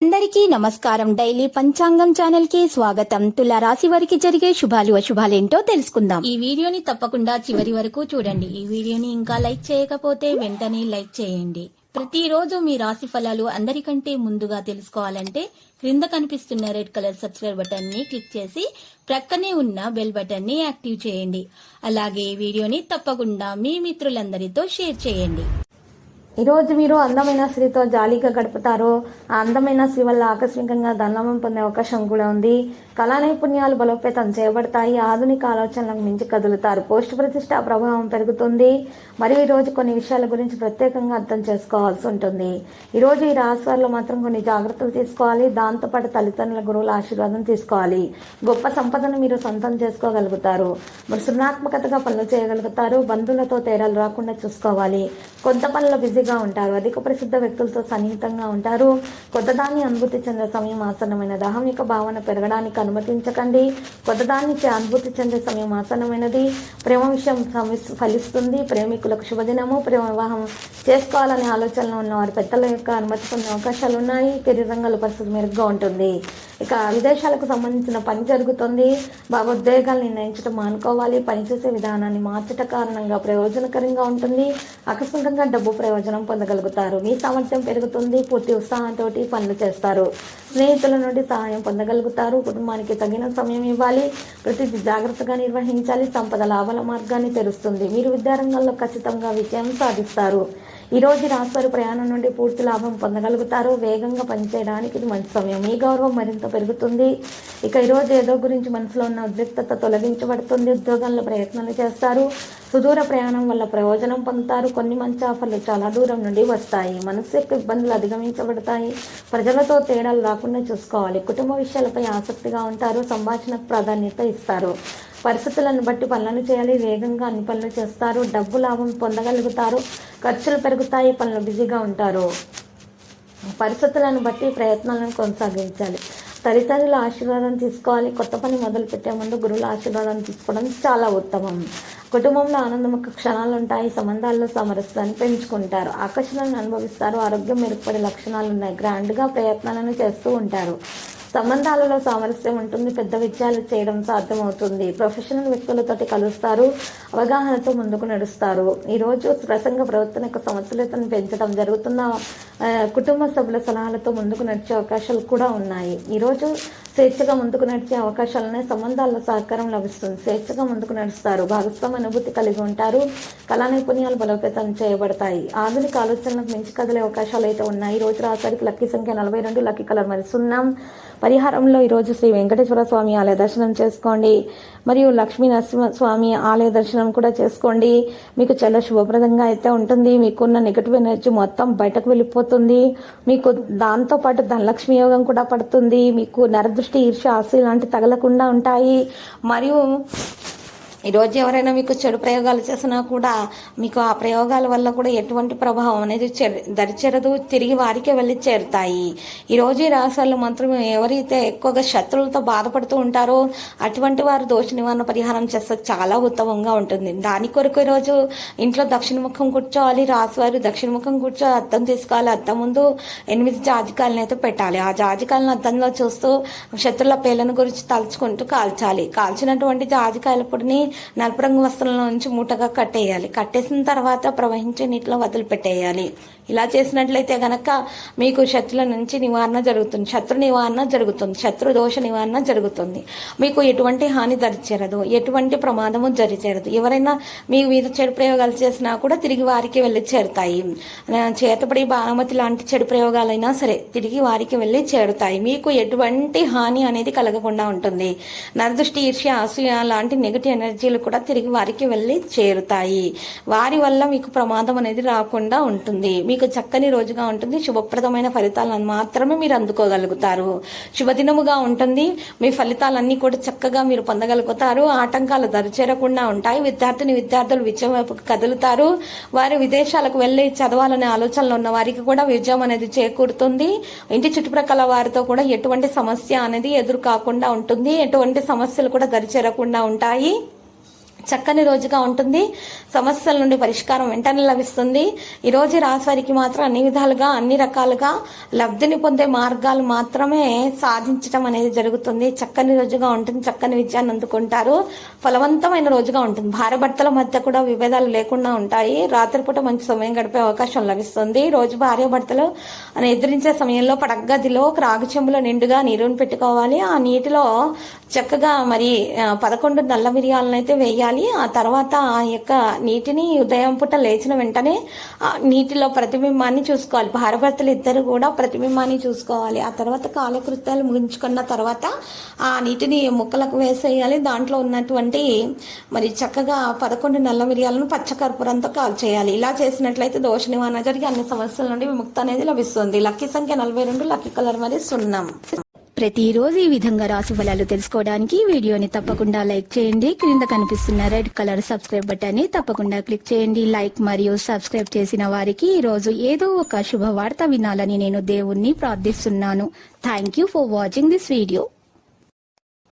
అందరికీ నమస్కారం. డైలీ పంచాంగం ఛానల్ కి స్వాగతం. తుల రాశి వారికి జరిగే శుభాలు అశుభాలేంటో తెలుసుకుందాం. ఈ వీడియోని తప్పకుండా చివరి వరకు చూడండి. ఈ వీడియోని ఇంకా లైక్ చేయకపోతే వెంటనే లైక్ చేయండి. ప్రతిరోజు మీ రాశి ఫలాలు అందరికంటే ముందుగా తెలుసుకోవాలంటే క్రింద కనిపిస్తున్న రెడ్ కలర్ సబ్స్క్రైబ్ బటన్ ని క్లిక్ చేసి ప్రక్కనే ఉన్న బెల్ బటన్ ని యాక్టివ్ చేయండి. అలాగే ఈ వీడియోని తప్పకుండా మీ మిత్రులందరితో షేర్ చేయండి. ఈరోజు మీరు అందమైన స్త్రీతో జాలీగా గడుపుతారు. ఆ అందమైన స్త్రీ వల్ల ఆకస్మికంగా ధనలాభం పొందే అవకాశం కూడా ఉంది. కళా నైపుణ్యాలు బలోపేతం చేయబడతాయి. ఆధునిక ఆలోచనలకు మించి కదులుతారు. పోస్ట్ ప్రతిష్ట ప్రభావం పెరుగుతుంది. మరియు ఈరోజు కొన్ని విషయాల గురించి ప్రత్యేకంగా అర్థం చేసుకోవాల్సి ఉంటుంది. ఈరోజు ఈ రాశి వారిలో మాత్రం కొన్ని జాగ్రత్తలు తీసుకోవాలి. దాంతోపాటు తల్లిదండ్రుల గురువుల ఆశీర్వాదం తీసుకోవాలి. గొప్ప సంపదను మీరు సొంతం చేసుకోగలుగుతారు. మరి సృజనాత్మకతగా పనులు చేయగలుగుతారు. బంధువులతో తేడాలు రాకుండా చూసుకోవాలి. కొంత పనుల బిజీగా ఉంటారు. అధిక ప్రసిద్ధ వ్యక్తులతో సన్నిహితంగా ఉంటారు. కొత్తదాన్ని అనుభూతి చెందే సమయం ఆసన్నమైన ధార్మిక భావన పెరగడానికి అనుమతించకండి. కొత్తదాన్ని అనుభూతి చెందే సమయం ఆసన్నమైనది. ప్రేమ విషయం ఫలిస్తుంది. ప్రేమికులకు శుభదినము. ప్రేమ వివాహం చేసుకోవాలనే ఆలోచనలో ఉన్న వారి పెద్దల యొక్క అనుమతి పొందే అవకాశాలు ఉన్నాయి. కెరీర్ రంగంలో పరిస్థితి మెరుగ్గా ఉంటుంది. ఇక విదేశాలకు సంబంధించిన పని జరుగుతుంది. భావోద్వేగాలు నిర్ణయించడం మానుకోవాలి. పనిచేసే విధానాన్ని మార్చట కారణంగా ప్రయోజనకరంగా ఉంటుంది. ఆకస్మికంగా డబ్బు ప్రయోజనం పొందగలుగుతారు. మీ సామర్థ్యం పెరుగుతుంది. పూర్తి ఉత్సాహంతో పనులు చేస్తారు. స్నేహితుల నుండి సహాయం పొందగలుగుతారు. కుటుంబానికి తగిన సమయం ఇవ్వాలి. ప్రతిదీ జాగ్రత్తగా నిర్వహించాలి. సంపద లాభాల మార్గాన్ని తెరుస్తుంది. మీరు విద్యారంగంలో ఖచ్చితంగా విజయం సాధిస్తారు. ఈ రోజు రాశివారు ప్రయాణం నుండి పూర్తి లాభం పొందగలుగుతారు. వేగంగా పనిచేయడానికి ఇది మంచి సమయం. మీ గౌరవం మరింత పెరుగుతుంది. ఇక ఈరోజు ఏదో గురించి మనసులో ఉన్న ఉద్రిక్తత తొలగించబడుతుంది. ఉద్యోగంలో ప్రయత్నాలు చేస్తారు. సుదూర ప్రయాణం వల్ల ప్రయోజనం పొందుతారు. కొన్ని మంచి ఆఫర్లు చాలా దూరం నుండి వస్తాయి. మనసు యొక్క ఇబ్బందులు అధిగమించబడతాయి. ప్రజలతో తేడాలు రాకుండా చూసుకోవాలి. కుటుంబ విషయాలపై ఆసక్తిగా ఉంటారు. సంభాషణకు ప్రాధాన్యత ఇస్తారు. పరిస్థితులను బట్టి పనులను చేయాలి. వేగంగా అన్ని పనులు చేస్తారు. డబ్బు లాభం పొందగలుగుతారు. ఖర్చులు పెరుగుతాయి. పనులు బిజీగా ఉంటారు. పరిస్థితులను బట్టి ప్రయత్నాలను కొనసాగించాలి. తల్లిదండ్రుల ఆశీర్వాదం తీసుకోవాలి. కొత్త పని మొదలు పెట్టే ముందు గురువుల ఆశీర్వాదం తీసుకోవడం చాలా ఉత్తమం. కుటుంబంలో ఆనందముఖ క్షణాలు ఉంటాయి. సంబంధాల్లో సామరస్యాన్ని పెంచుకుంటారు. ఆకర్షణలను అనుభవిస్తారు. ఆరోగ్యం మెరుగుపడే లక్షణాలు ఉన్నాయి. గ్రాండ్గా ప్రయత్నాలను చేస్తూ ఉంటారు. సంబంధాలలో సామరస్యం ఉంటుంది. పెద్ద విజయాలు చేయడం సాధ్యమవుతుంది. ప్రొఫెషనల్ వ్యక్తులతోటి కలుస్తారు. అవగాహనతో ముందుకు నడుస్తారు. ఈరోజు ప్రసంగ ప్రవర్తన యొక్క సమతుల్యతను పెంచడం జరుగుతున్న కుటుంబ సభ్యుల సలహాలతో ముందుకు నడిచే అవకాశాలు కూడా ఉన్నాయి. ఈరోజు స్వేచ్ఛగా ముందుకు నడిచే అవకాశాలనే సంబంధాల్లో సహకారం లభిస్తుంది. స్వేచ్ఛగా ముందుకు నడుస్తారు. భాగస్వామ్య అనుభూతి కలిగి ఉంటారు. కళా నైపుణ్యాలు బలోపేతం చేయబడతాయి. ఆధునిక ఆలోచనలకు మించి కదిలే అవకాశాలు అయితే ఉన్నాయి. ఈ రోజు రాత్రికి లక్కీ సంఖ్య 42, లక్కీ కలర్ మరి 0. పరిహారంలో ఈరోజు శ్రీ వెంకటేశ్వర స్వామి ఆలయ దర్శనం చేసుకోండి. మరియు లక్ష్మీ నరసింహస్వామి ఆలయ దర్శనం కూడా చేసుకోండి. మీకు చాలా శుభప్రదంగా అయితే ఉంటుంది. మీకున్న నెగటివ్ ఎనర్జీ మొత్తం బయటకు వెళ్ళిపోతుంది. మీకు దాంతోపాటు ధనలక్ష్మి యోగం కూడా పడుతుంది. మీకు నరదృష్టి, ఈర్ష్య, ఆశ లాంటి తగలకుండా ఉంటాయి. మరియు ఈరోజు ఎవరైనా మీకు చెడు ప్రయోగాలు చేసినా కూడా మీకు ఆ ప్రయోగాల వల్ల కూడా ఎటువంటి ప్రభావం అనేది దరిచేరదు. తిరిగి వారికే వెళ్ళి చేరుతాయి. ఈరోజు ఈ రాశుల్లో మాత్రం ఎవరైతే ఎక్కువగా శత్రువులతో బాధపడుతూ ఉంటారో అటువంటి వారు దోష నివారణ పరిహారం చేస్తే చాలా ఉత్తమంగా ఉంటుంది. దాని కొరకు ఈరోజు ఇంట్లో దక్షిణముఖం కూర్చోవాలి. రాశివారు దక్షిణముఖం కూర్చో అద్దం తీసుకోవాలి. అద్దం ముందు 8 జాజికాయలను అయితే పెట్టాలి. ఆ జాజికాయలను అద్దంలో చూస్తూ శత్రుల పేర్లను గురించి తలుచుకుంటూ కాల్చాలి. కాల్చినటువంటి జాజికాయల పొడిని నలుపు రంగు వస్త్రంలో నుంచి మూటగా కట్టేయాలి. కట్టేసిన తర్వాత ప్రవహించే నీటిలో వదిలిపెట్టేయాలి. ఇలా చేసినట్లయితే గనక మీకు శత్రుల నుంచి నివారణ జరుగుతుంది. శత్రు నివారణ జరుగుతుంది. శత్రు దోష నివారణ జరుగుతుంది. మీకు ఎటువంటి హాని దరిచేరదు. ఎటువంటి ప్రమాదము జరిచేరదు. ఎవరైనా మీ మీద చెడు ప్రయోగాలు చేసినా కూడా తిరిగి వారికి వెళ్ళి చేరుతాయి. చేతపడి బాణమతి లాంటి చెడు ప్రయోగాలైనా సరే తిరిగి వారికి వెళ్ళి చేరుతాయి. మీకు ఎటువంటి హాని అనేది కలగకుండా ఉంటుంది. నరదృష్టి, ఈర్ష్య, అసూయ లాంటి నెగటివ్ ఎనర్జీలు కూడా తిరిగి వారికి వెళ్ళి చేరుతాయి. వారి వల్ల మీకు ప్రమాదం అనేది రాకుండా ఉంటుంది. మీకు చక్కని రోజుగా ఉంటుంది. శుభప్రదమైన ఫలితాలను మాత్రమే మీరు అందుకోగలుగుతారు. శుభదినముగా ఉంటుంది. మీ ఫలితాలన్నీ కూడా చక్కగా మీరు పొందగలుగుతారు. ఆటంకాలు దరిచేరకుండా ఉంటాయి. విద్యార్థులు విజయం వైపు కదులుతారు. వారు విదేశాలకు వెళ్ళి చదవాలనే ఆలోచనలు ఉన్న వారికి కూడా విజయం అనేది చేకూరుతుంది. ఇంటి చుట్టుప్రక్కల వారితో కూడా ఎటువంటి సమస్య అనేది ఎదురు కాకుండా ఉంటుంది. ఎటువంటి సమస్యలు కూడా దరిచేరకుండా ఉంటాయి. చక్కని రోజుగా ఉంటుంది. సమస్యల నుండి పరిష్కారం వెంటనే లభిస్తుంది. ఈ రోజు రాశి వారికి మాత్రం అన్ని విధాలుగా అన్ని రకాలుగా లబ్ధిని పొందే మార్గాలు మాత్రమే సాధించడం అనేది జరుగుతుంది. చక్కని రోజుగా ఉంటుంది. చక్కని విజయాన్ని అందుకుంటారు. ఫలవంతమైన రోజుగా ఉంటుంది. భార్యాభర్తల మధ్య కూడా విభేదాలు లేకుండా ఉంటాయి. రాత్రిపూట మంచి సమయం గడిపే అవకాశం లభిస్తుంది. రోజు భార్యాభర్తలు ఎదిరించే సమయంలో పడగదిలో రాగి చెంబులో నిండుగా నీరుని పెట్టుకోవాలి. ఆ నీటిలో చక్కగా మరి 11 నల్ల మిరియాలను అయితే వేయాలి. ఆ తర్వాత ఆ యొక్క నీటిని ఉదయం పూట లేచిన వెంటనే నీటిలో ప్రతిబింబాన్ని చూసుకోవాలి. భార్యాభర్తలు ఇద్దరు కూడా ప్రతిబింబాన్ని చూసుకోవాలి. ఆ తర్వాత కాలకృత్యాలు ముగించుకున్న తర్వాత ఆ నీటిని ముక్కలకు వేసేయాలి. దాంట్లో ఉన్నటువంటి మరి చక్కగా 11 నల్ల మిరియాలను పచ్చకర్పూరంతో కాల్చేయాలి. ఇలా చేసినట్లయితే దోష నివారణ జరిగి అన్ని సమస్యల నుండి విముక్తి అనేది లభిస్తుంది. లక్కీ సంఖ్య 42, లక్కీ కలర్ మరి సున్నం. ప్రతిరోజు ఈ విధంగా రాశి ఫలాలు తెలుసుకోవడానికి వీడియోని తప్పకుండా లైక్ చేయండి. క్రింద కనిపిస్తున్న రెడ్ కలర్ సబ్స్క్రైబ్ బటన్ ని తప్పకుండా క్లిక్ చేయండి. లైక్ మరియు సబ్స్క్రైబ్ చేసిన వారికి ఈ రోజు ఏదో ఒక శుభవార్త వినాలని నేను దేవుణ్ణి ప్రార్థిస్తున్నాను. Thank you for watching this video.